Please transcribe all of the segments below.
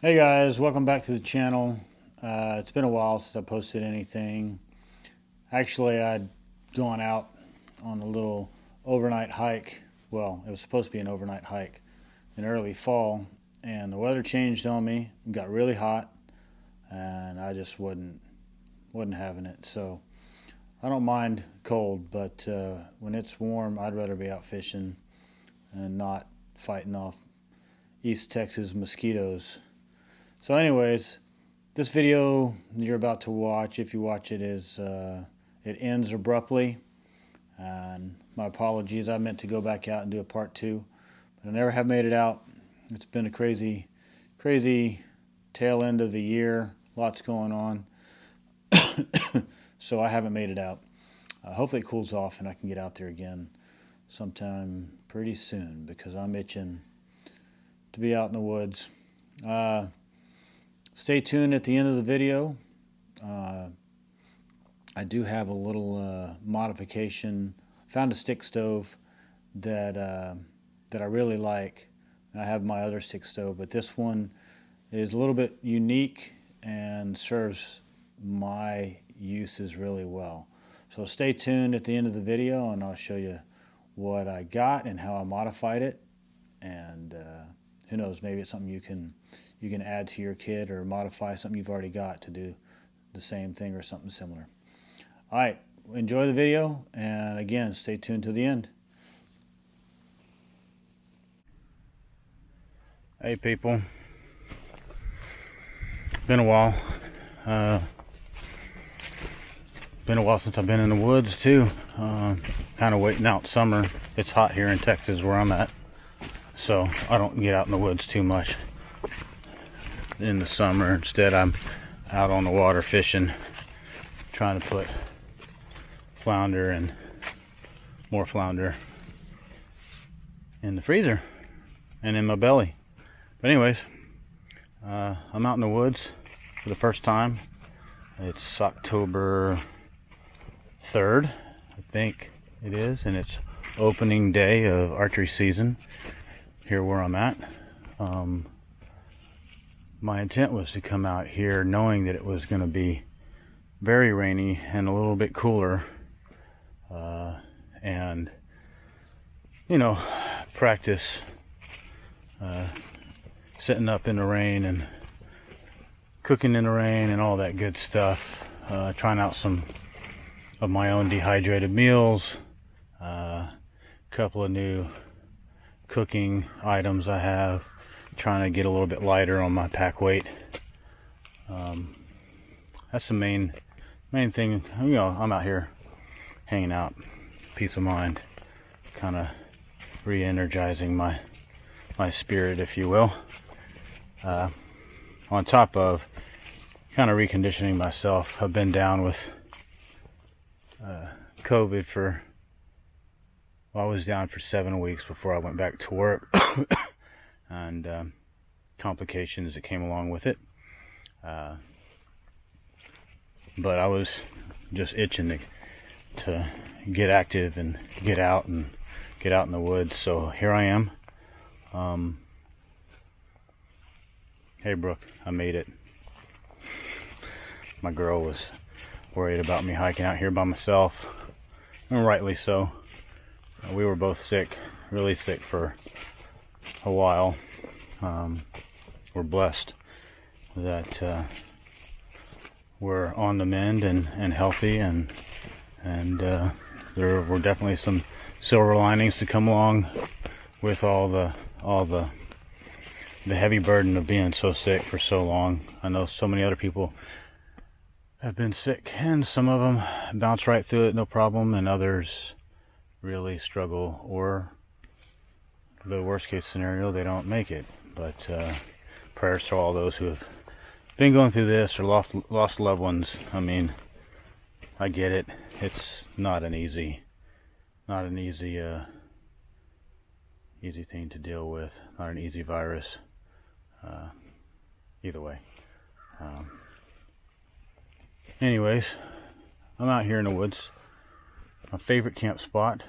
Hey guys, welcome back to the channel. It's been a while since I posted anything. Actually, I'd gone out on a little overnight hike. Well, it was supposed to be an overnight hike in early fall, and the weather changed on me. It got really hot, and I just wasn't having it. So I don't mind cold, but when it's warm, I'd rather be out fishing and not fighting off East Texas mosquitoes. So anyways, this video you're about to watch, if you watch it, it ends abruptly. And my apologies, I meant to go back out and do a part two, but I never have made it out. It's been a crazy tail end of the year. Lots going on. So I haven't made it out. Hopefully it cools off and I can get out there again sometime pretty soon because I'm itching to be out in the woods. Stay tuned at the end of the video. I do have a little modification. Found a stick stove that I really like. I have my other stick stove, but this one is a little bit unique and serves my uses really well. So stay tuned at the end of the video and I'll show you what I got and how I modified it. And who knows, maybe it's something you can add to your kit or modify something you've already got to do the same thing or something similar. All right, enjoy the video, and again, stay tuned to the end. Hey people, been a while. Been a while since I've been in the woods too. Kind of waiting out summer. It's hot here in Texas where I'm at, so I don't get out in the woods too much in the summer. Instead, I'm out on the water fishing, trying to put flounder and more flounder in the freezer and in my belly. But anyways, I'm out in the woods for the first time. It's October 3rd, I think it is, and it's opening day of archery season here where I'm at. My intent was to come out here knowing that it was going to be very rainy and a little bit cooler, and practice sitting up in the rain and cooking in the rain and all that good stuff, trying out some of my own dehydrated meals, a couple of new cooking items I have, trying to get a little bit lighter on my pack weight. That's the main thing. I'm out here hanging out, peace of mind, kind of re-energizing my spirit, if you will, on top of kind of reconditioning myself. I've been down with COVID I was down for 7 weeks before I went back to work. And complications that came along with it. But I was just itching to get active and get out in the woods. So here I am. Hey Brooke, I made it. My girl was worried about me hiking out here by myself, and rightly so. We were both sick, really sick for a while. We're blessed that we're on the mend and healthy, and there were definitely some silver linings to come along with all the heavy burden of being so sick for so long. I know so many other people have been sick, and some of them bounce right through it no problem, and others really struggle, or the worst case scenario, they don't make it. But prayers to all those who have been going through this or lost loved ones. I mean, I get it. It's not an easy thing to deal with. Not an easy virus. Either way. Anyways, I'm out here in the woods. My favorite camp spot.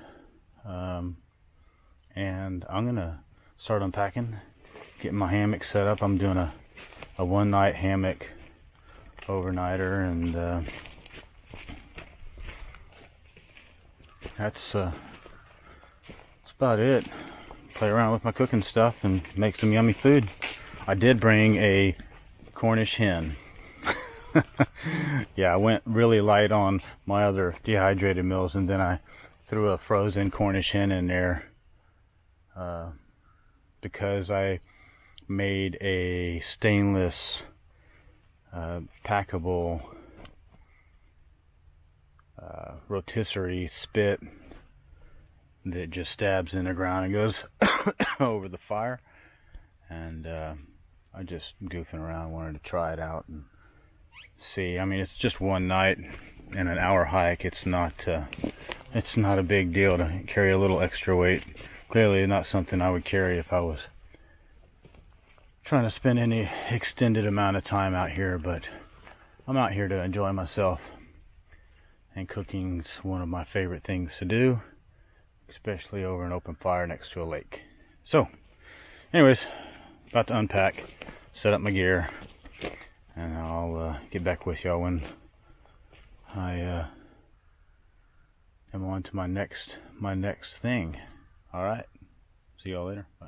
And I'm gonna start unpacking, getting my hammock set up. I'm doing a a one-night hammock overnighter, and that's about it. Play around with my cooking stuff and make some yummy food. I did bring a Cornish hen. Yeah, I went really light on my other dehydrated meals, and then I threw a frozen Cornish hen in there because I made a stainless packable rotisserie spit that just stabs in the ground and goes over the fire. And I just goofing around, wanted to try it out and see. I mean, it's just one night and an hour hike. It's not a big deal to carry a little extra weight. Clearly not something I would carry if I was trying to spend any extended amount of time out here, but I'm out here to enjoy myself, and cooking's one of my favorite things to do, especially over an open fire next to a lake. So anyways, about to unpack, set up my gear, and I'll get back with y'all when I am on to my next thing. All right, see y'all later. Bye.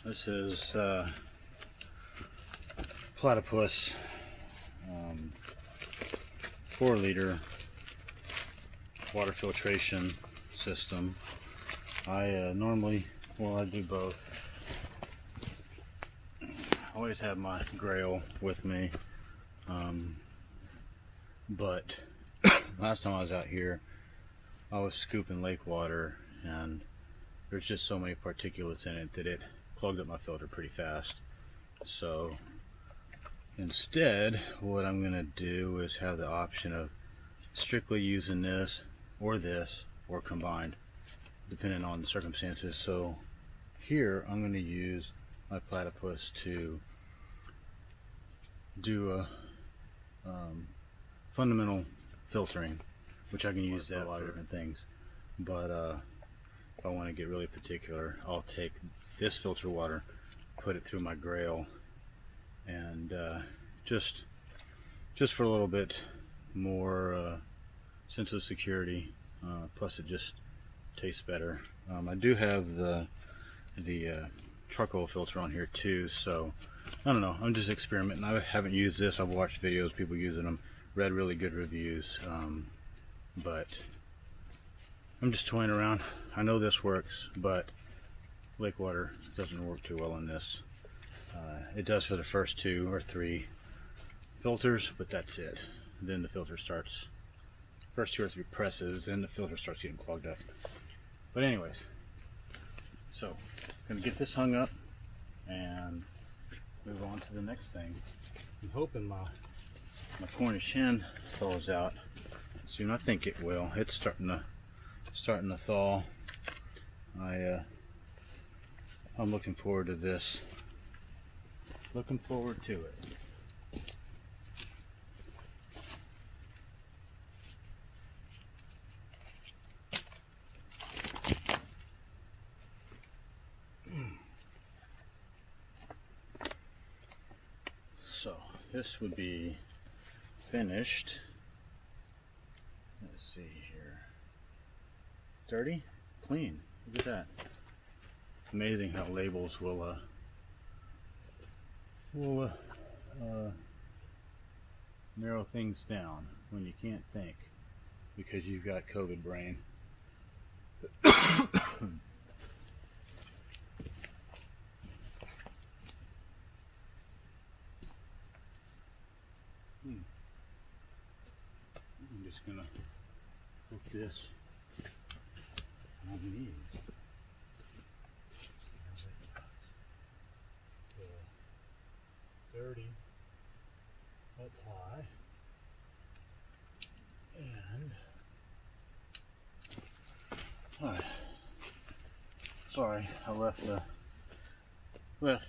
This is Platypus 4-liter water filtration system. I normally, well, I do both. I always have my Grail with me, but last time I was out here, I was scooping lake water, and there's just so many particulates in it that it clogged up my filter pretty fast. So instead, what I'm going to do is have the option of strictly using this or combined, depending on the circumstances. So here I'm going to use my Platypus to do a fundamental filtering, which I can use that for a lot of different things. But if I want to get really particular, I'll take this filter water, put it through my Grail, and just for a little bit more sense of security. Plus, it just tastes better. I do have the charcoal filter on here too, so I don't know. I'm just experimenting. I haven't used this. I've watched videos, people using them, read really good reviews, but I'm just toying around. I know this works, but lake water doesn't work too well in this. It does for the first 2 or 3 filters, but that's it. Then the filter starts, first 2 or 3 presses, then the filter starts getting clogged up. But anyways, so I'm gonna get this hung up and move on to the next thing. I'm hoping my Cornish hen thaws out soon. I think it will. It's starting to thaw. I'm looking forward to this. Looking forward to it. So this would be finished. Let's see here. Dirty? Clean. Look at that. Amazing how labels will narrow things down when you can't think because you've got COVID brain. I'm just gonna hook this on these. Dirty apply, and alright, sorry I left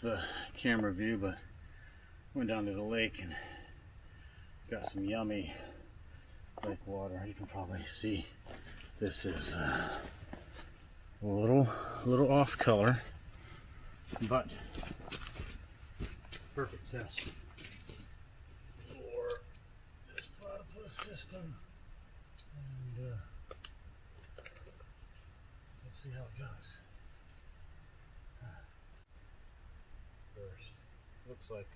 the camera view, but went down to the lake and got some yummy lake water. You can probably see this is a little off color, but perfect test for this Platypus system, and let's see how it goes. First, looks like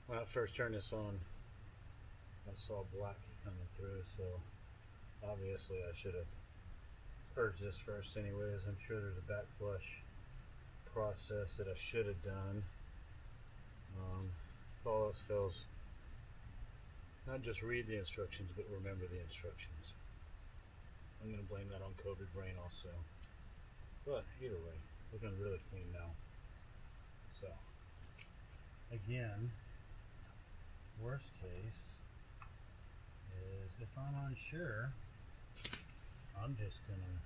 when I first turned this on, I saw black coming through, so obviously I should have purged this first anyways. I'm sure there's a backflush process that I should have done. If all else fails, not just read the instructions, but remember the instructions. I'm going to blame that on COVID brain also. But either way, looking really clean now. So, again, worst case is if I'm unsure, I'm just going to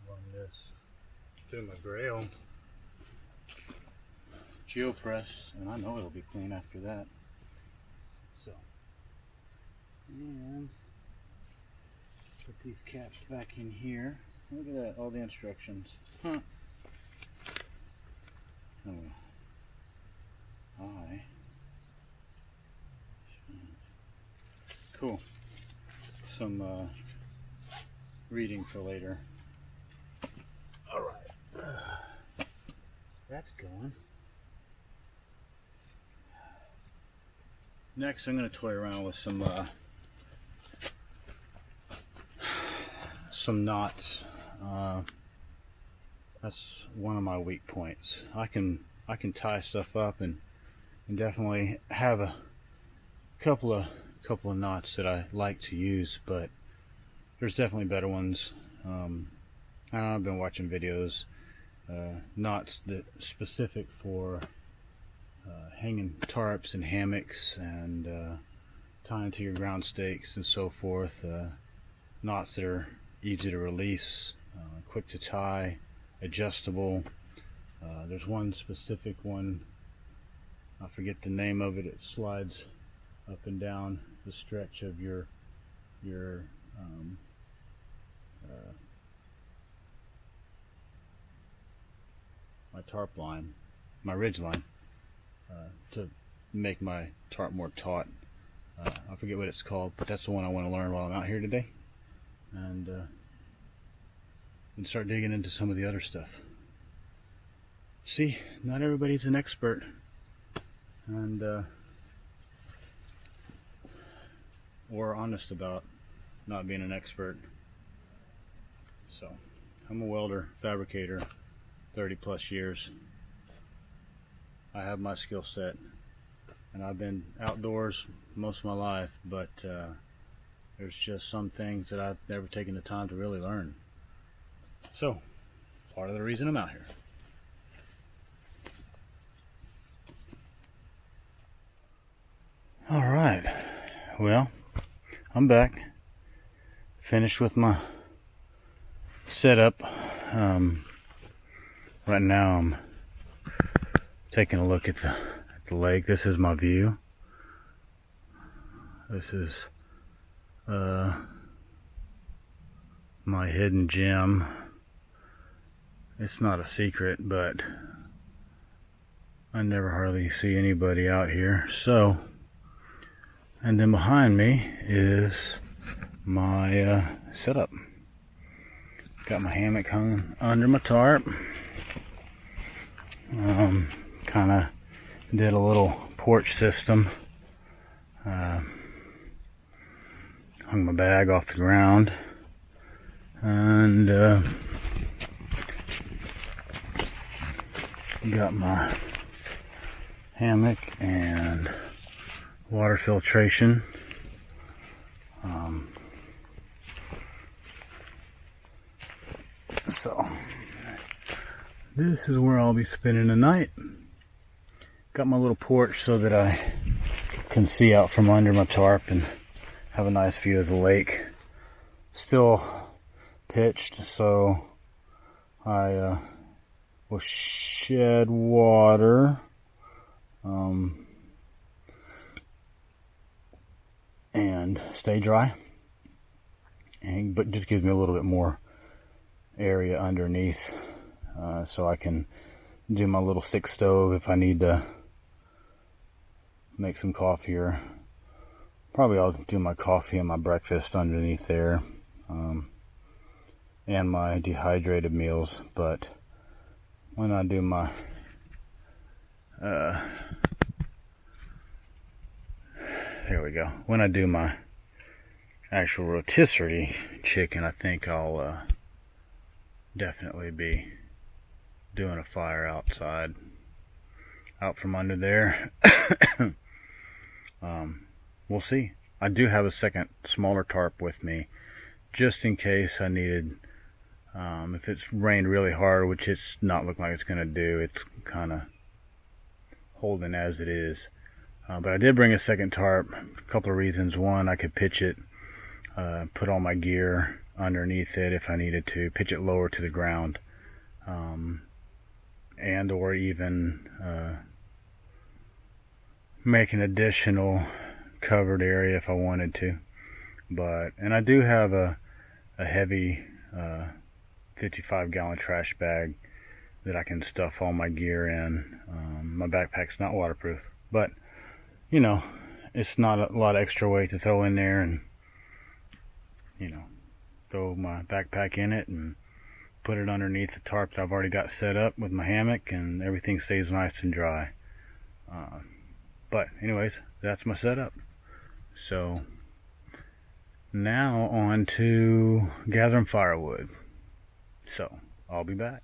run this through my Grail geopress, and I know it'll be clean after that. So, and put these caps back in here. Look at that, all the instructions. Huh. Cool. Some reading for later. All right, that's going. Next, I'm going to toy around with some knots. That's one of my weak points. I can tie stuff up and definitely have a couple of knots that I like to use, but there's definitely better ones. I've been watching videos, knots that specific for hanging tarps and hammocks and tying to your ground stakes and so forth. Knots that are easy to release, quick to tie, adjustable. There's one specific one, I forget the name of it. It slides up and down the stretch of your my tarp line, my ridge line, to make my tarp more taut. I forget what it's called, but that's the one I want to learn while I'm out here today, and start digging into some of the other stuff. See, not everybody's an expert, and or honest about not being an expert. So I'm a welder, fabricator, 30 plus years. I have my skill set, and I've been outdoors most of my life, but there's just some things that I've never taken the time to really learn. So, part of the reason I'm out here. All right, well, I'm back. Finished with my setup. Right now I'm taking a look at the lake. This is my view. This is my hidden gem. It's not a secret, but I never hardly see anybody out here. So, and then behind me is my setup. Got my hammock hung under my tarp. Kind of did a little porch system. Hung my bag off the ground, and got my hammock and water filtration. So this is where I'll be spending the night. Got my little porch so that I can see out from under my tarp and have a nice view of the lake. Still pitched, so I will shed water and stay dry, but just gives me a little bit more area underneath, so I can do my little stick stove if I need to make some coffee, or probably I'll do my coffee and my breakfast underneath there, and my dehydrated meals. But when I do my there we go. When I do my actual rotisserie chicken, I think I'll definitely be doing a fire outside, out from under there. We'll see. I do have a second smaller tarp with me, just in case I needed, if it's rained really hard, which it's not looking like it's going to do. It's kind of holding as it is. But I did bring a second tarp. A couple of reasons. One, I could pitch it, put all my gear underneath it if I needed to, pitch it lower to the ground, and or even make an additional covered area if I wanted to. And I do have a heavy 55-gallon trash bag that I can stuff all my gear in. My backpack's not waterproof, but you know, it's not a lot of extra weight to throw in there, and you know, throw my backpack in it and put it underneath the tarp that I've already got set up with my hammock, and everything stays nice and dry. But anyways, that's my setup. So now on to gathering firewood. So I'll be back.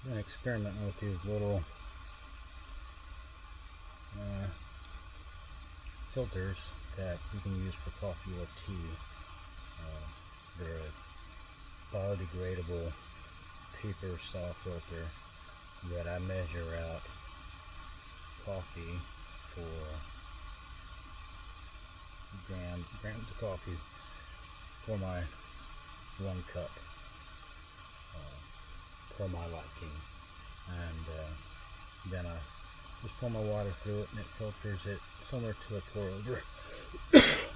Been experimenting with these little filters that you can use for coffee or tea. They're a biodegradable paper style filter that I measure out coffee for grams of coffee for my 1 cup for my liking, and then I just pour my water through it and it filters it similar to a pour over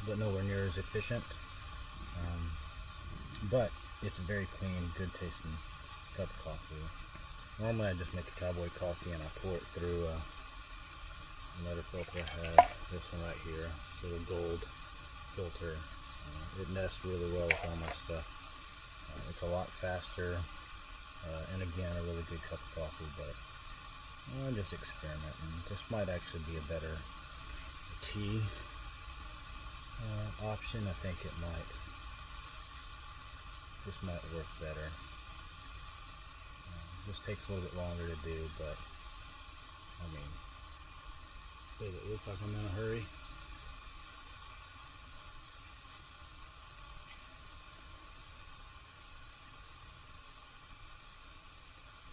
but nowhere near as efficient, but it's a very clean, good tasting cup of coffee. Normally I just make a cowboy coffee and I pour it through another filter I have, this one right here, a little gold filter. It nests really well with all my stuff. It's a lot faster, and again a really good cup of coffee, but I'm just experimenting. This might actually be a better tea option. I think it might. This might work better. This takes a little bit longer to do, but I mean, does it look like I'm in a hurry?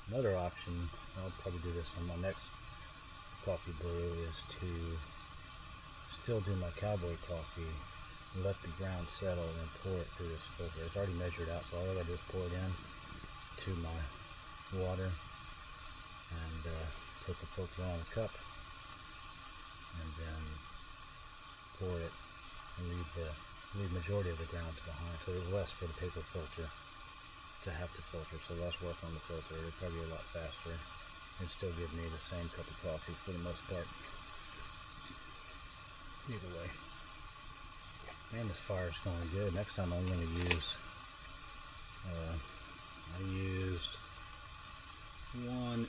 Another option, I'll probably do this on my next coffee brew, is to still do my cowboy coffee, let the ground settle, and then pour it through this filter. It's already measured out, so all I gotta do is pour it in to my water and put the filter on the cup, and then pour it and leave the majority of the grounds behind, so there's less for the paper filter to have to filter, so less work on the filter. It'll probably be a lot faster and still give me the same cup of coffee for the most part. Either way. Man, this fire's going good. Next time I'm going to use, I used 1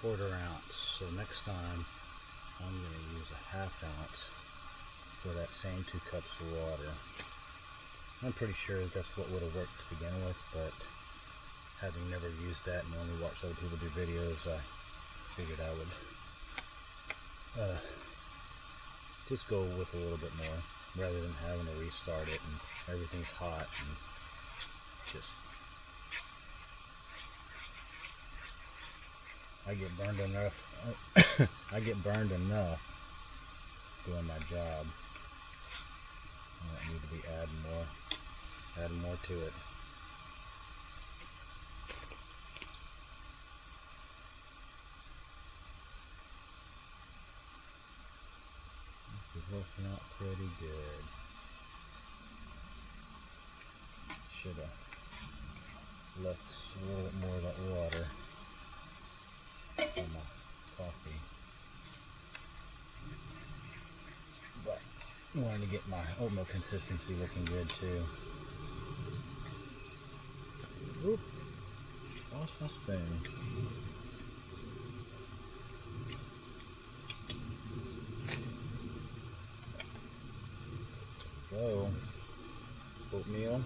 1/4 ounce, so next time I'm going to use 1/2 ounce for that same 2 cups of water. I'm pretty sure that's what would have worked to begin with, but having never used that and only watched other people do videos, I figured I would just go with a little bit more, rather than having to restart it and everything's hot and just, I get burned enough. I get burned enough doing my job. I don't need to be adding more to it. This is working out pretty good. Should have left a little bit more of that water in my coffee, but I wanted to get my oatmeal consistency looking good too. Oop, lost my spoon. So, oatmeal and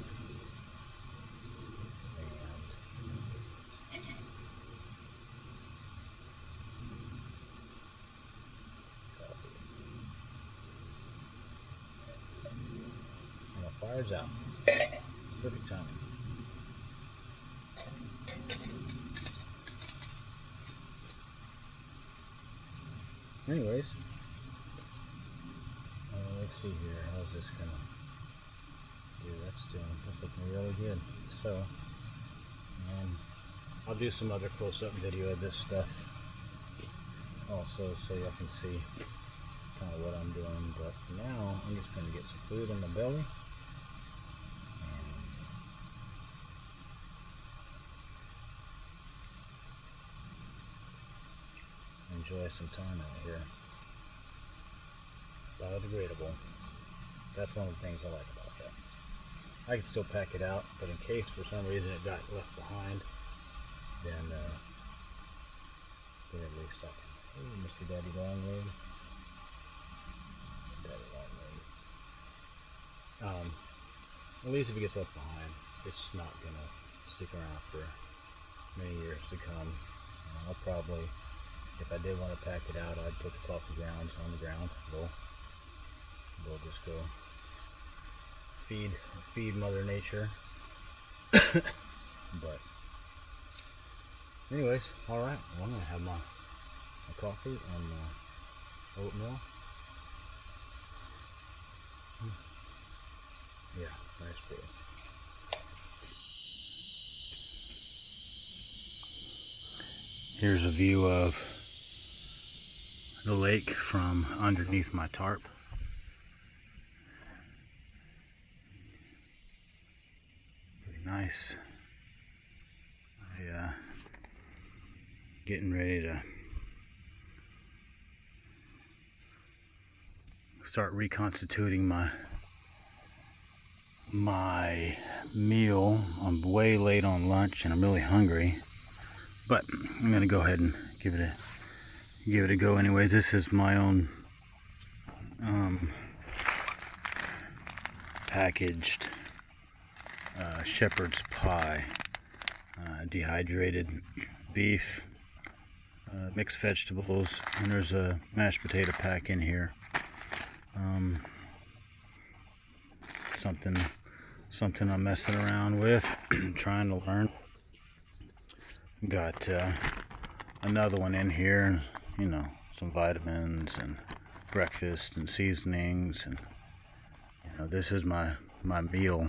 coffee. And the fire's out. Perfect timing. Anyways, let's see here. How's this gonna do? That's looking really good. So, I'll do some other close-up video of this stuff also, so y'all can see kind of what I'm doing. But for now, I'm just gonna get some food in my belly and enjoy some time out here. Biodegradable. That's one of the things I like about that. I can still pack it out, but in case for some reason it got left behind, then at least I can. Hey, Mr. Daddy Longlead. Daddy Longlead. At least if it gets left behind, it's not gonna stick around for many years to come. I'll probably, if I did want to pack it out, I'd put the coffee grounds on the ground, little We'll just go feed Mother Nature. But anyways, all right. Well, I'm gonna have my coffee and my oatmeal. Yeah, nice bread. Here's a view of the lake from underneath my tarp. Pretty nice. Getting ready to start reconstituting my meal. I'm way late on lunch and I'm really hungry, but I'm gonna go ahead and give it a go anyways. This is my own packaged shepherd's pie, dehydrated beef, mixed vegetables, and there's a mashed potato pack in here. Something I'm messing around with, trying to learn. Got another one in here, you know, some vitamins and breakfast and seasonings, and you know, this is my meal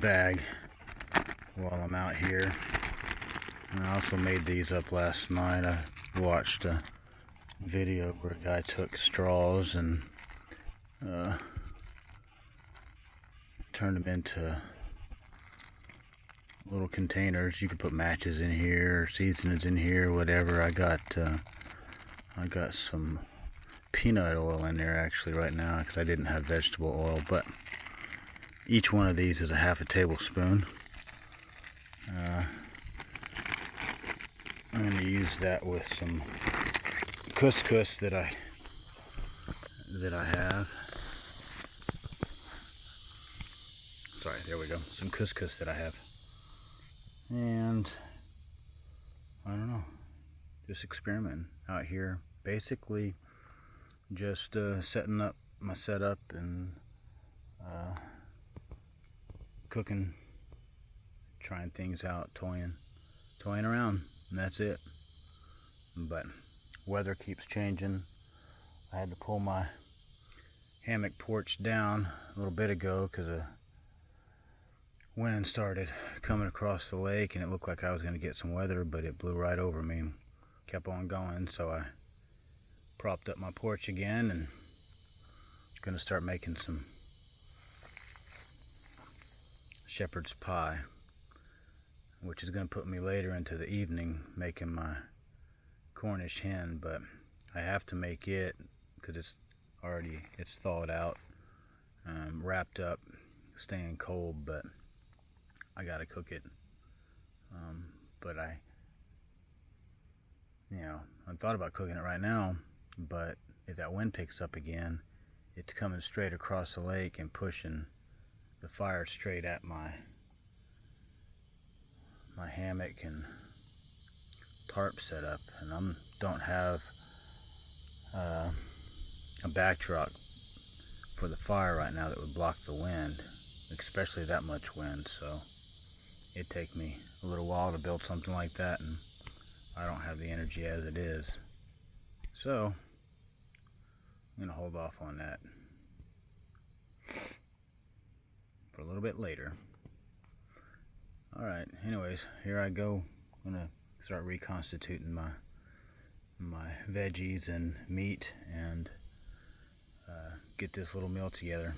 bag while I'm out here. And I also made these up last night. I watched a video where a guy took straws and turned them into little containers. You could put matches in here, seasonings in here, whatever. I got some peanut oil in there actually right now because I didn't have vegetable oil, but each one of these is a half a tablespoon. I'm going to use that with some couscous that I have. Sorry, there we go. Some couscous that I have. And I don't know, just experimenting out here. Basically just setting up my setup and cooking, trying things out, toying around, and that's it. But weather keeps changing. I had to pull my hammock porch down a little bit ago because a wind started coming across the lake and it looked like I was going to get some weather, but it blew right over me and kept on going. So I propped up my porch again and going to start making some shepherd's pie, which is going to put me later into the evening making my Cornish hen. But I have to make it because it's thawed out, wrapped up, staying cold, but I gotta cook it. But I thought about cooking it right now, but if that wind picks up again, it's coming straight across the lake and pushing the fire straight at my hammock and tarp setup, and I don't have a backdrop for the fire right now that would block the wind, especially that much wind. So it'd take me a little while to build something like that, and I don't have the energy as it is. So I'm gonna hold off on that for a little bit later. Alright, anyways, here I go. I'm gonna start reconstituting my veggies and meat and get this little meal together.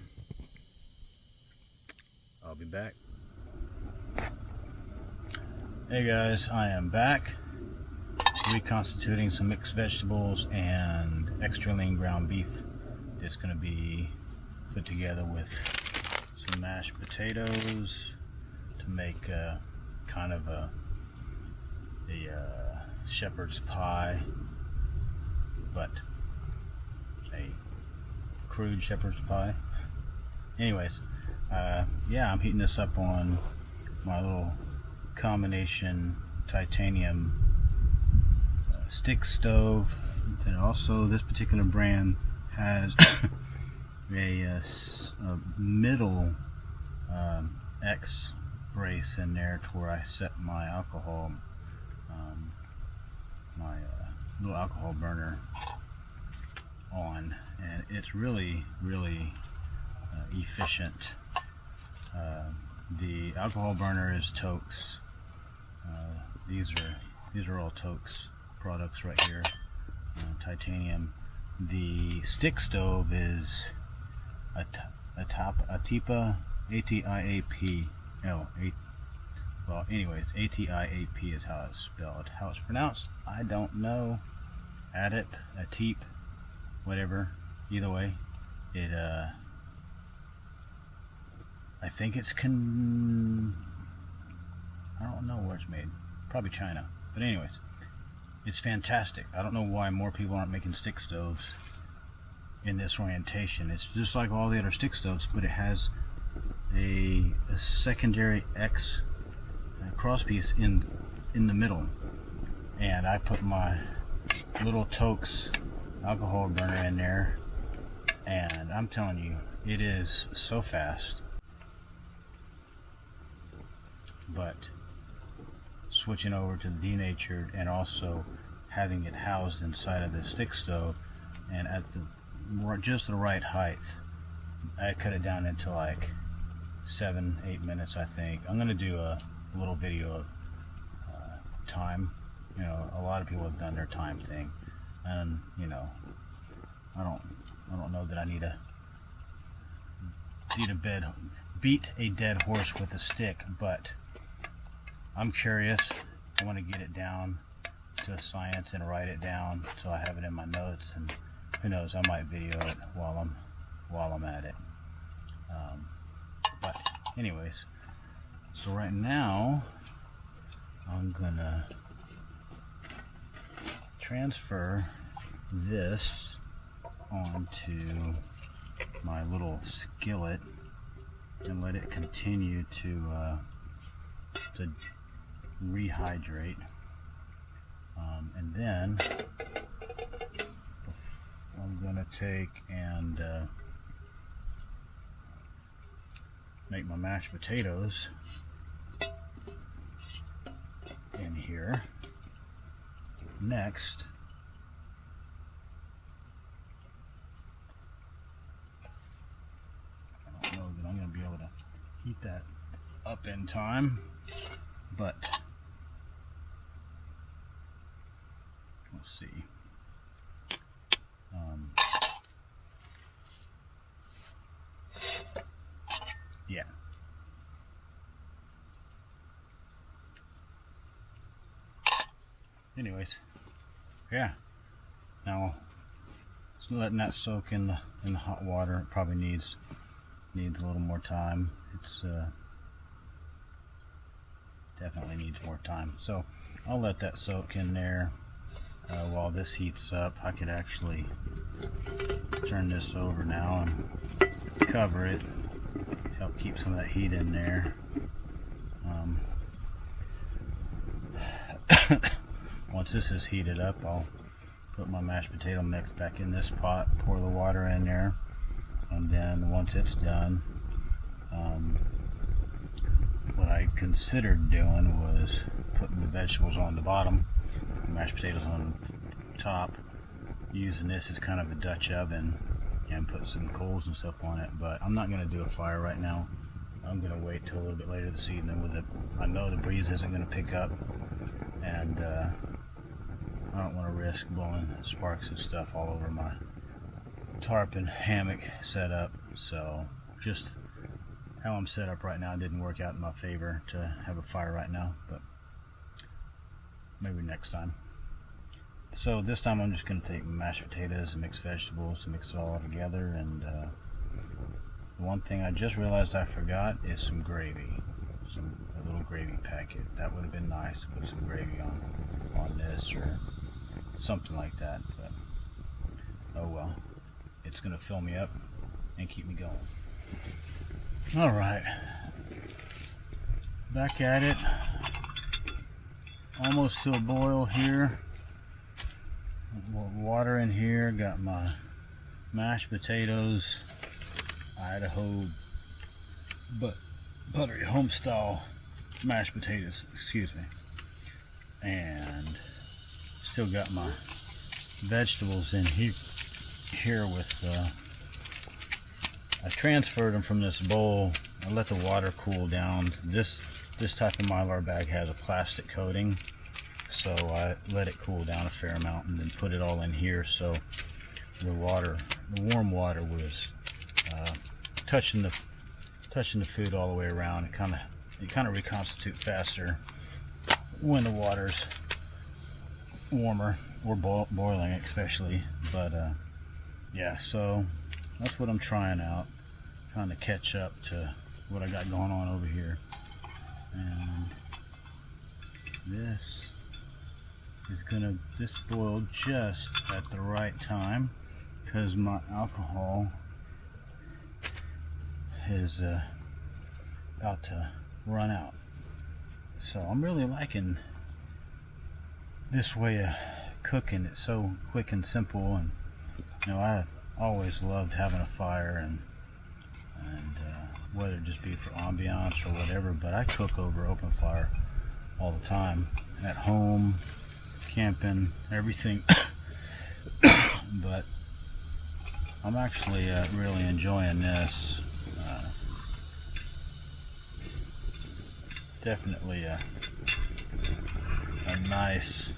I'll be back. Hey guys, I am back reconstituting some mixed vegetables and extra lean ground beef. It's going to be put together with some mashed potatoes to make kind of a shepherd's pie, but a crude shepherd's pie. Anyways, yeah, I'm heating this up on my little combination titanium stick stove. And also this particular brand has a middle X brace in there to where I set my alcohol, my little alcohol burner on, and it's really efficient. The alcohol burner is Tokes. These are all Tokes products right here, titanium. The stick stove is Atipa, A-T-I-A-P. No, well, anyways, A-T-I-A-P is how it's spelled. How it's pronounced, I don't know. Atip, whatever. Either way, it I think it's I don't know where it's made. Probably China. But anyways, it's fantastic. I don't know why more people aren't making stick stoves in this orientation. It's just like all the other stick stoves, but it has a secondary X crosspiece in the middle. And I put my little Tokes alcohol burner in there, and I'm telling you, it is so fast. But switching over to the denatured and also having it housed inside of the stick stove and at just the right height, I cut it down into like 7-8 minutes, I think. I'm gonna do a little video of time. You know, a lot of people have done their time thing, and you know, I don't know that I need to beat a dead horse with a stick, but I'm curious. I want to get it down to science and write it down so I have it in my notes, and who knows, I might video it while I'm at it. But anyways, so right now I'm gonna transfer this onto my little skillet and let it continue to rehydrate, and then I'm gonna take and make my mashed potatoes in here next. I don't know that I'm going to be able to heat that up in time, but we'll see. Yeah. Anyways, yeah. Now, just letting that soak in the hot water. It probably needs a little more time. It's definitely needs more time. So I'll let that soak in there while this heats up. I could actually turn this over now and cover it. Help keep some of that heat in there. Once this is heated up, I'll put my mashed potato mix back in this pot, pour the water in there, and then once it's done, what I considered doing was putting the vegetables on the bottom, the mashed potatoes on top, using this as kind of a Dutch oven, and put some coals and stuff on it. But I'm not going to do a fire right now. I'm going to wait till a little bit later this evening. With it, I know the breeze isn't going to pick up, and I don't want to risk blowing sparks and stuff all over my tarp and hammock setup. So just how I'm set up right now didn't work out in my favor to have a fire right now, but maybe next time. So this time I'm just going to take mashed potatoes and mixed vegetables and mix it all together. And one thing I just realized I forgot is some gravy, a little gravy packet. That would have been nice to put some gravy on this or something like that. But oh well, it's going to fill me up and keep me going. All right, back at it, almost to a boil here. Water in here, got my mashed potatoes Idaho buttery home-style mashed potatoes, excuse me. And still got my vegetables in here with, I transferred them from this bowl. I let the water cool down. This type of Mylar bag has a plastic coating, so I let it cool down a fair amount and then put it all in here, so the warm water was touching the food all the way around. It kind of reconstitute faster when the water's warmer or boiling, especially. But yeah, so that's what I'm trying out, trying to catch up to what I got going on over here. And this boiled just at the right time, because my alcohol is about to run out. So I'm really liking this way of cooking. It's so quick and simple, and you know, I always loved having a fire, and whether it just be for ambiance or whatever, but I cook over open fire all the time, at home, camping, everything. But I'm actually really enjoying this. Definitely a nice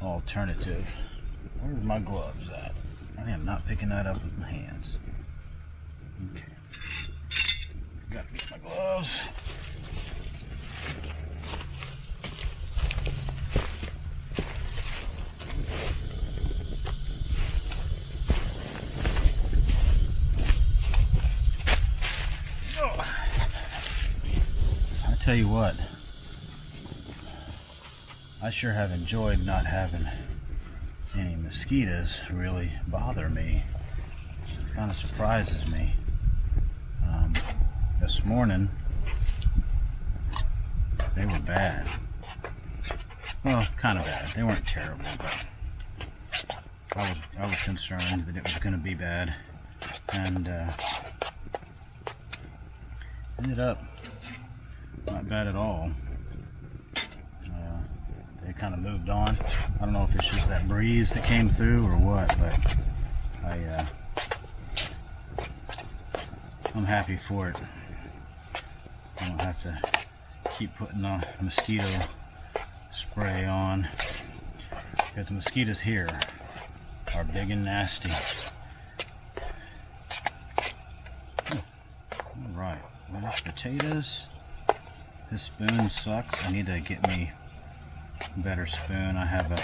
alternative. Where's my gloves at? I am not picking that up with my hands. Okay. Gotta get my gloves. Tell you what, I sure have enjoyed not having any mosquitoes really bother me. It kind of surprises me. This morning they were bad. Well, kind of bad. They weren't terrible, but I was concerned that it was going to be bad, and ended up not bad at all. They kind of moved on. I don't know if it's just that breeze that came through or what, but I'm happy for it. I don't have to keep putting the mosquito spray on, because the mosquitoes here are big and nasty. All right, mashed potatoes. This spoon sucks. I need to get me a better spoon. I have a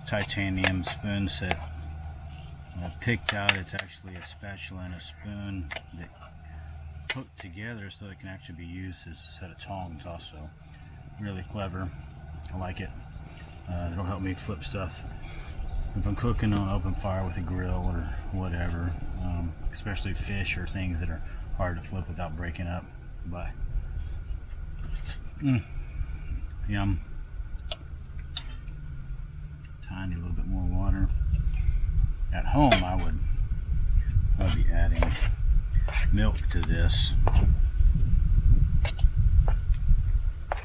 titanium spoon set I picked out. It's actually a spatula and a spoon that hook together so it can actually be used as a set of tongs also. Really clever. I like it. It'll help me flip stuff if I'm cooking on open fire with a grill or whatever, especially fish or things that are hard to flip without breaking up. But yum. Tiny little bit more water. At home I'd be adding milk to this,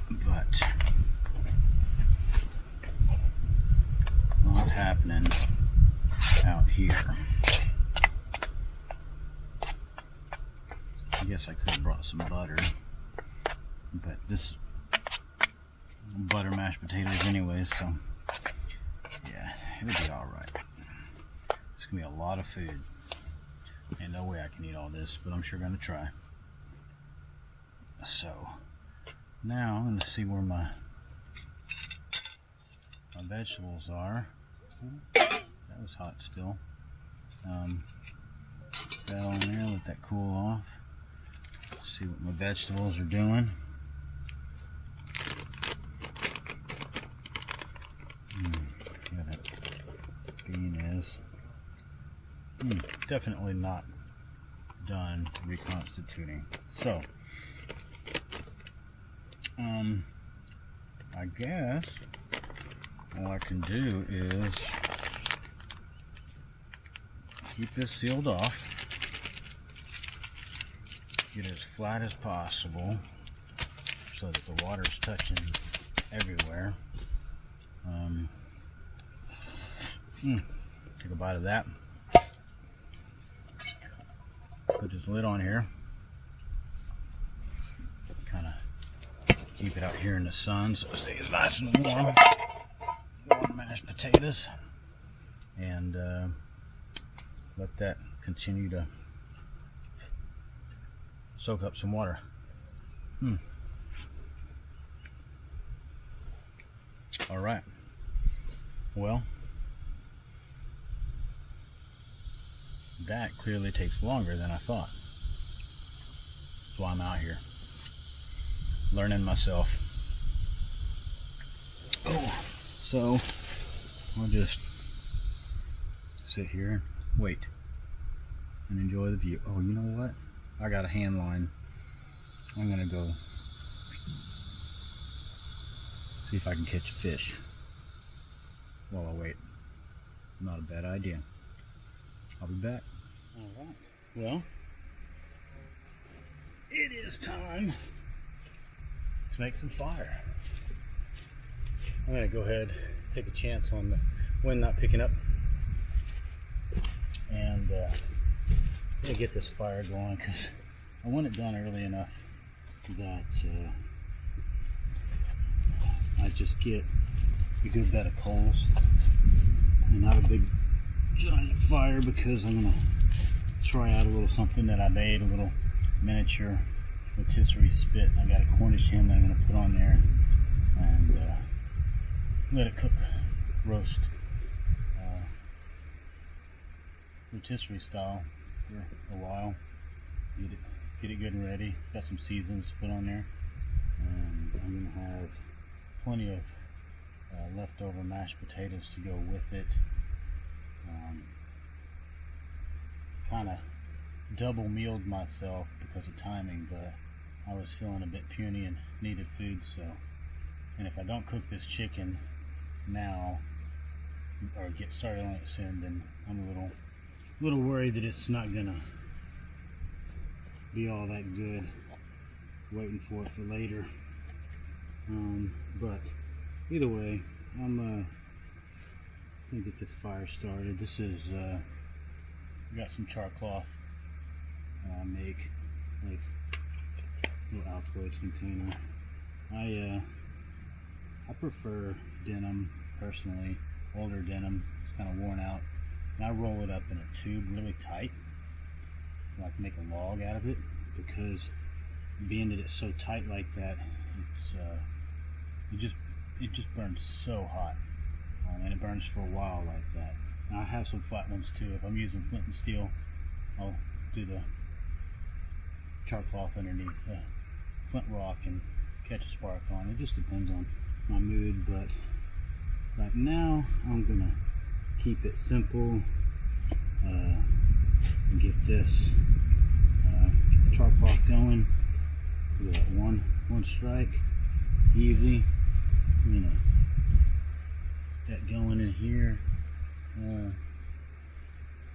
but not happening out here. I guess I could have brought some butter, but this butter mashed potatoes anyways, so yeah, it'll be alright. It's gonna be a lot of food. Ain't no way I can eat all this, but I'm sure gonna try. So now I'm gonna see where my vegetables are. Ooh, that was hot still. That on there, let that cool off. See what my vegetables are doing. See how that bean is. Definitely not done reconstituting. So, I guess all I can do is keep this sealed off. Get it as flat as possible so that the water's touching everywhere. Take a bite of that. Put this lid on here. Kind of keep it out here in the sun so it stays nice and warm. Warm mashed potatoes. And let that continue to soak up some water. All right. Well, that clearly takes longer than I thought. That's why I'm out here, learning myself. Oh, so I'll just sit here and wait and enjoy the view. Oh, you know what? I got a hand line. I'm gonna go see if I can catch a fish while I wait. Not a bad idea. I'll be back. Alright, well, it is time to make some fire. I'm gonna go ahead, take a chance on the wind not picking up, and I'm gonna get this fire going because I want it done early enough that I just get a good bed of coals and not a big giant fire, because I'm gonna try out a little something that I made, a little miniature rotisserie spit. I got a Cornish hen that I'm gonna put on there and let it cook, roast rotisserie style for a while. Get it good and ready. Got some seasons to put on there, and I'm gonna have plenty of leftover mashed potatoes to go with it. Kind of double mealed myself because of timing, but I was feeling a bit puny and needed food. So, and if I don't cook this chicken now or get started on it soon, then I'm a little worried that it's not gonna be all that good. Waiting for it for later. But either way, I'm gonna get this fire started. This is got some char cloth I make, like a little Altoids container. I prefer denim personally, older denim. It's kind of worn out, and I roll it up in a tube really tight, like make a log out of it, because being that it's so tight like that, it's it just burns so hot, and it burns for a while like that. Now I have some flat ones too. If I'm using flint and steel, I'll do the char cloth underneath the flint rock and catch a spark on. It just depends on my mood, but right now I'm gonna keep it simple and get this char cloth going. We got one strike, easy. You know, that going in here, and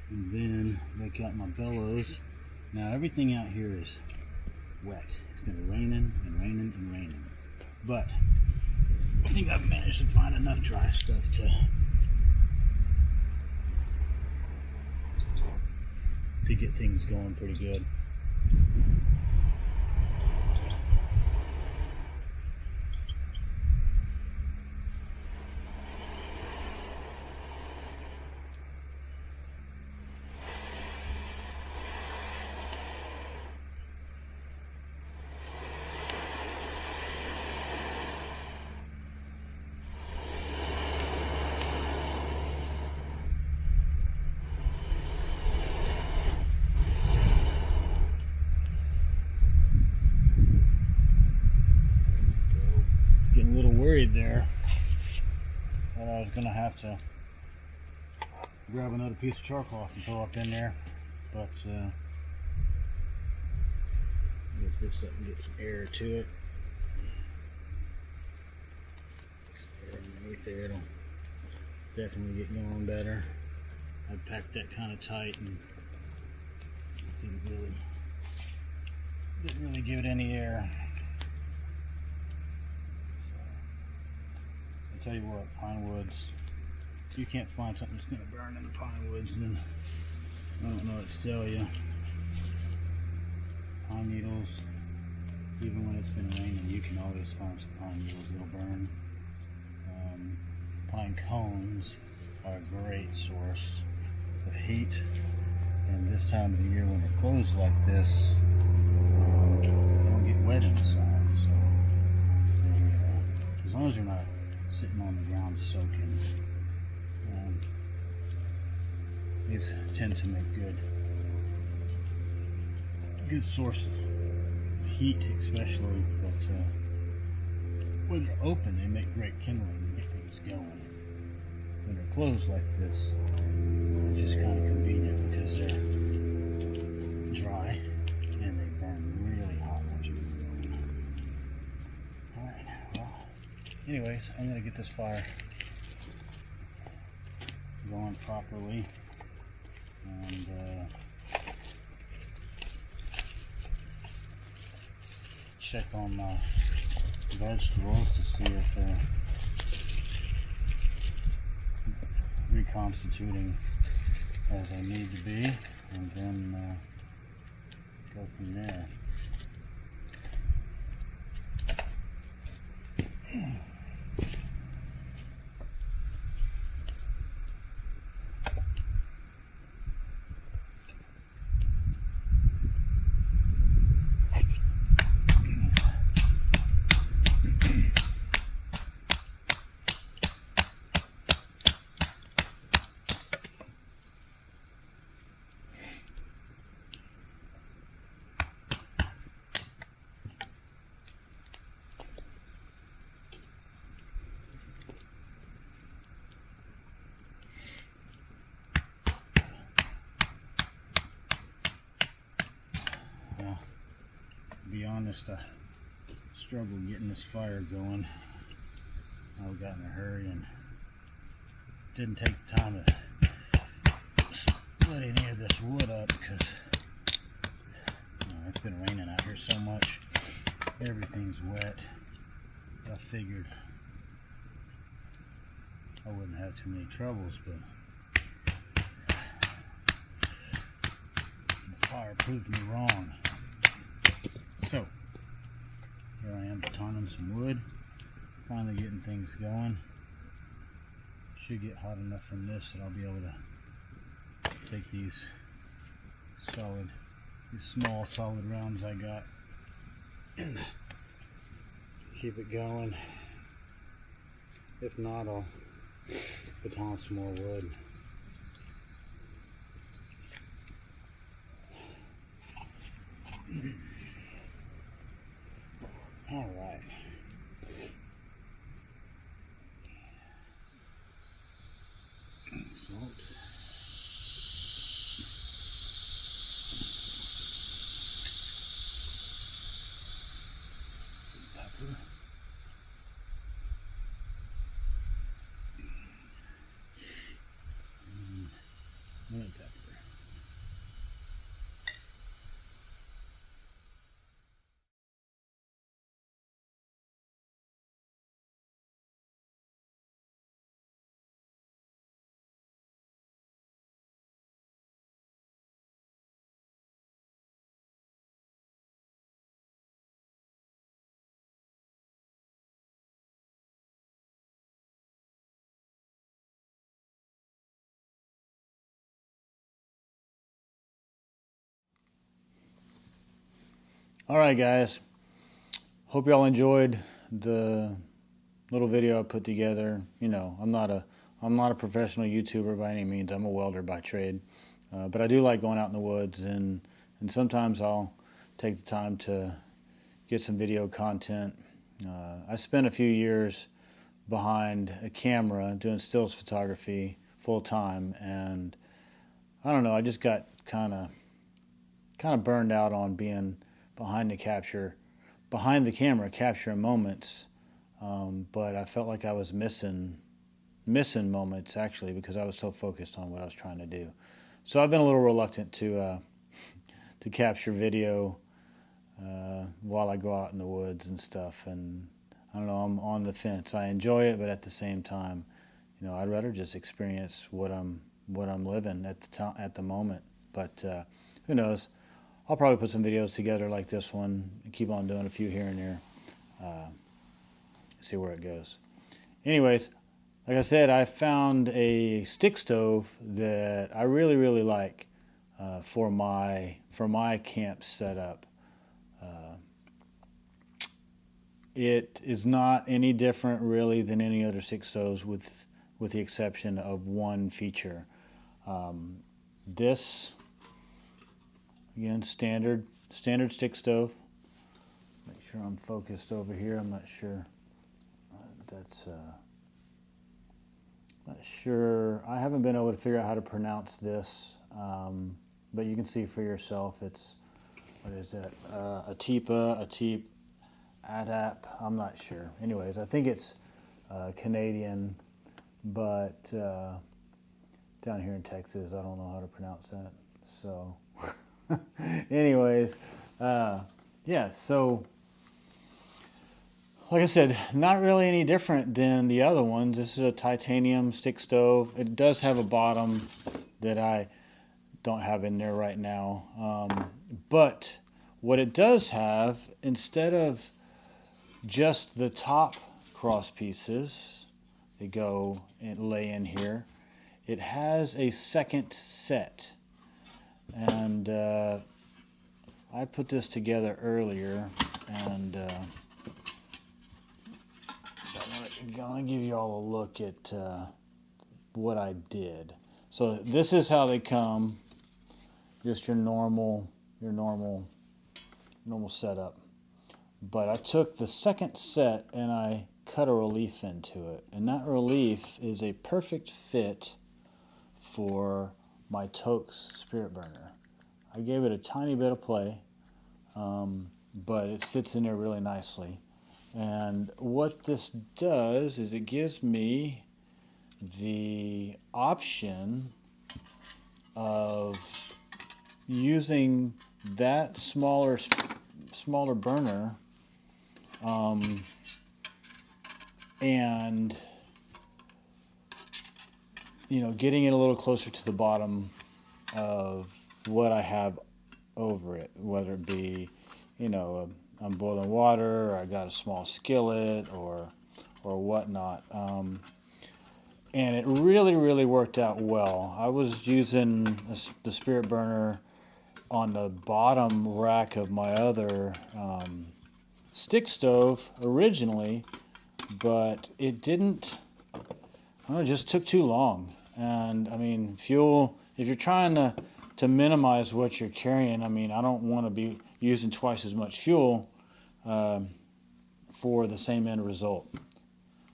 then break out my bellows. Now everything out here is wet. It's been raining and raining and raining, but I think I've managed to find enough dry stuff to get things going pretty good. Getting a little worried there. Thought I was gonna have to grab another piece of char cloth and throw up in there, but lift this up and get some air to it. Some air underneath there, it'll definitely get going better. I packed that kind of tight and didn't really give it any air. So, I'll tell you what, pine woods, if you can't find something that's going to burn in the pine woods, then I don't know what to tell you. Pine needles, even when it's been raining, you can always find some pine needles that'll burn. Pine cones are a great source of heat, and this time of the year when they're closed like this, they don't get wet inside, so as long as you're not sitting on the ground soaking, these tend to make good sources of heat, especially, but when they're open they make great kindling and get things going. When they're closed like this, it's just kind of convenient because they're dry and they burn really hot once you get them going. Alright, well, anyways, I'm going to get this fire going properly and check on my vegetables to see if they're reconstituting as they need to be, and then go from there. To be honest, I struggled getting this fire going. I got in a hurry and didn't take the time to split any of this wood up because it's been raining out here so much. Everything's wet. I figured I wouldn't have too many troubles, but the fire proved me wrong. So, here I am batoning some wood, finally getting things going. Should get hot enough from this that I'll be able to take these small solid rounds I got and keep it going. If not, I'll baton some more wood. All right. Salt. Pepper. And pepper. All right, guys. Hope y'all enjoyed the little video I put together. You know, I'm not a professional YouTuber by any means. I'm a welder by trade, but I do like going out in the woods, and sometimes I'll take the time to get some video content. I spent a few years behind a camera doing stills photography full time, and I don't know. I just got kind of burned out on being behind the camera capturing moments, but I felt like I was missing missing moments actually because I was so focused on what I was trying to do. So I've been a little reluctant to capture video while I go out in the woods and stuff. And I don't know, I'm on the fence. I enjoy it, but at the same time, I'd rather just experience what I'm living at the moment. But who knows? I'll probably put some videos together like this one and keep on doing a few here and there. See where it goes. Anyways, like I said, I found a stick stove that I really, really like for my camp setup. It is not any different really than any other stick stoves with the exception of one feature. This, again, standard stick stove. Make sure I'm focused over here. I'm not sure. Not sure. I haven't been able to figure out how to pronounce this, but you can see for yourself. It's, what is it? Atipa, Atip, Adap. I'm not sure. Anyways, I think it's Canadian, but down here in Texas, I don't know how to pronounce that. So, anyways, yeah. So, like I said, not really any different than the other ones. This is a titanium stick stove. It does have a bottom that I don't have in there right now. But what it does have, instead of just the top cross pieces that go and lay in here, it has a second set. And I put this together earlier, and I'm going to give you all a look at what I did. So this is how they come, just your normal setup. But I took the second set and I cut a relief into it. And that relief is a perfect fit for my Toaks spirit burner. I gave it a tiny bit of play, but it fits in there really nicely. And what this does is it gives me the option of using that smaller burner and getting it a little closer to the bottom of what I have over it, whether it be I'm boiling water, or I got a small skillet, or whatnot. And it really, really worked out well. I was using the spirit burner on the bottom rack of my other stick stove originally, but it didn't, I don't know, it just took too long. And I mean, fuel, if you're trying to minimize what you're carrying, I mean, I don't want to be using twice as much fuel for the same end result.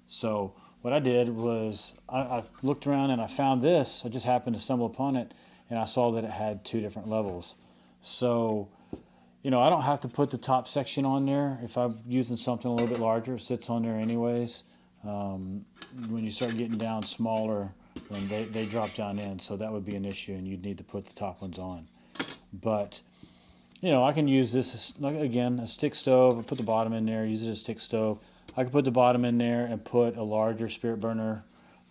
So what I did was I looked around and I found this. I just happened to stumble upon it, and I saw that it had 2 different levels. So, I don't have to put the top section on there. If I'm using something a little bit larger, it sits on there anyways. When you start getting down smaller, then they drop down in, so that would be an issue, and you'd need to put the top ones on. But I can use this as, again, a stick stove. I put the bottom in there, use it as a stick stove. I could put the bottom in there and put a larger spirit burner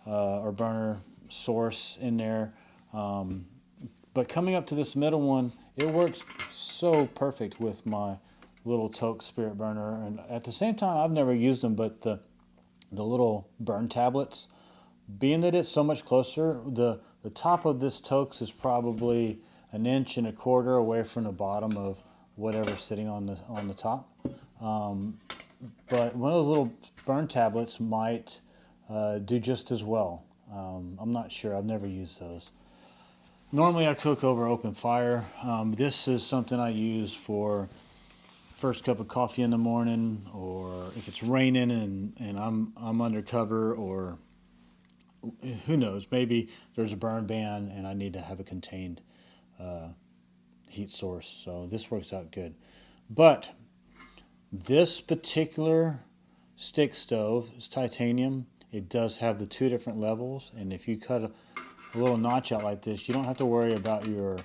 or burner source in there. But coming up to this middle one, it works so perfect with my little Toaks spirit burner. And at the same time, I've never used them, but the little burn tablets, being that it's so much closer, the top of this Toaks is probably 1.25 inches away from the bottom of whatever's sitting on the top. But one of those little burn tablets might do just as well. I'm not sure. I've never used those. Normally I cook over open fire. This is something I use for first cup of coffee in the morning, or if it's raining and I'm undercover, or who knows, maybe there's a burn ban and I need to have a contained heat source. So this works out good. But this particular stick stove is titanium. it does have the two different levels, and if you cut a little notch out like this, you don't have to worry about your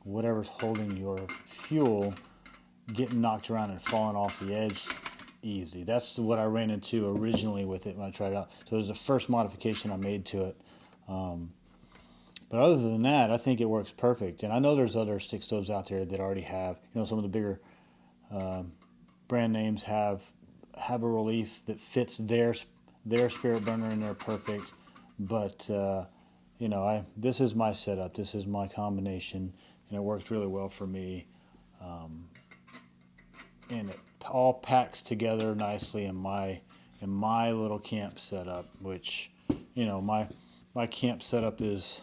whatever's holding your fuel getting knocked around and falling off the edge easy. That's what I ran into originally with it when I tried it out. So it was the first modification I made to it. But other than that, I think it works perfect. And I know there's other stick stoves out there that already have, some of the bigger brand names have a relief that fits their spirit burner and they're perfect. But this is my setup. This is my combination, and it works really well for me. And it all packs together nicely in my little camp setup, which my camp setup is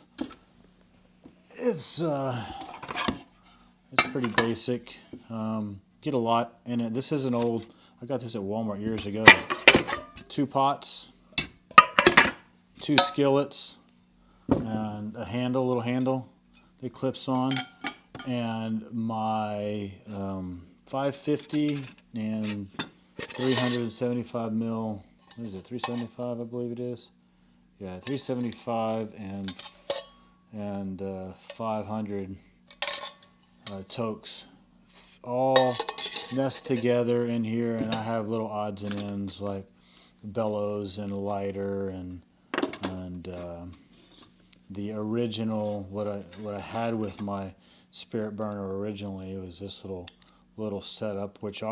it's pretty basic. Get a lot in it. This is an old. I got this at Walmart years ago. 2 pots, 2 skillets, and a little handle that clips on, and my 550 and 375 mil. What is it? 375, I believe it is. Yeah, 375 and 500 tokes, all nest together in here, and I have little odds and ends like bellows and a lighter and the original what I had with my spirit burner originally was this little setup, which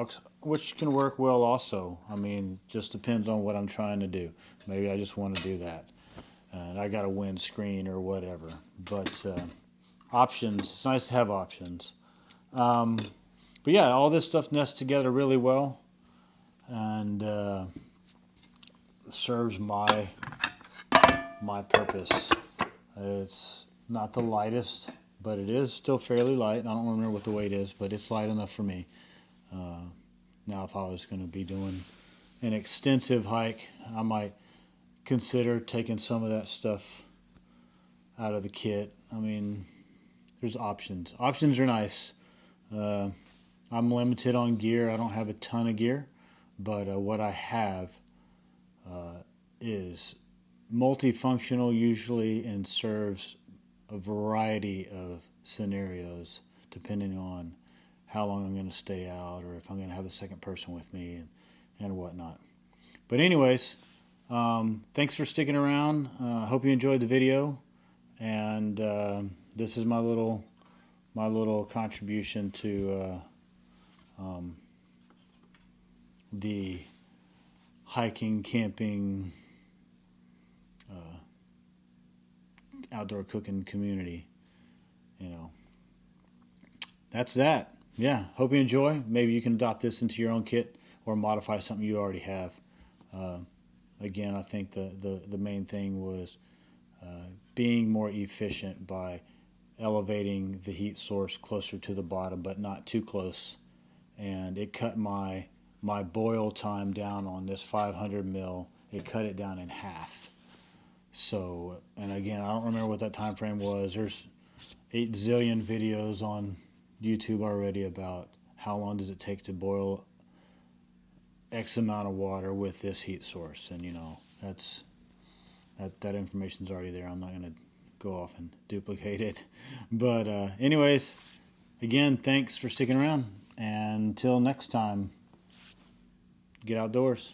can work well also. I mean, just depends on what I'm trying to do. Maybe I just want to do that, and I got a windscreen or whatever. But options. It's nice to have options. But yeah, all this stuff nests together really well, and serves my purpose. It's not the lightest, but it is still fairly light. I don't remember what the weight is, but it's light enough for me. Now, if I was going to be doing an extensive hike, I might consider taking some of that stuff out of the kit. I mean, there's options. Options are nice. I'm limited on gear. I don't have a ton of gear, but what I have is multifunctional usually and serves a variety of scenarios depending on how long I'm going to stay out or if I'm going to have a second person with me and whatnot. But anyways, thanks for sticking around. I hope you enjoyed the video, and this is my little contribution to the hiking, camping, outdoor cooking community. That's that. Yeah, hope you enjoy. Maybe you can adopt this into your own kit or modify something you already have. Again, I think the main thing was being more efficient by elevating the heat source closer to the bottom, but not too close. And it cut my boil time down on this 500 mil. It cut it down in half. So, and again, I don't remember what that time frame was. There's 8 zillion videos on YouTube already about how long does it take to boil X amount of water with this heat source, and that information's already there. I'm not going to go off and duplicate it, but anyways, again, thanks for sticking around, and until next time, get outdoors.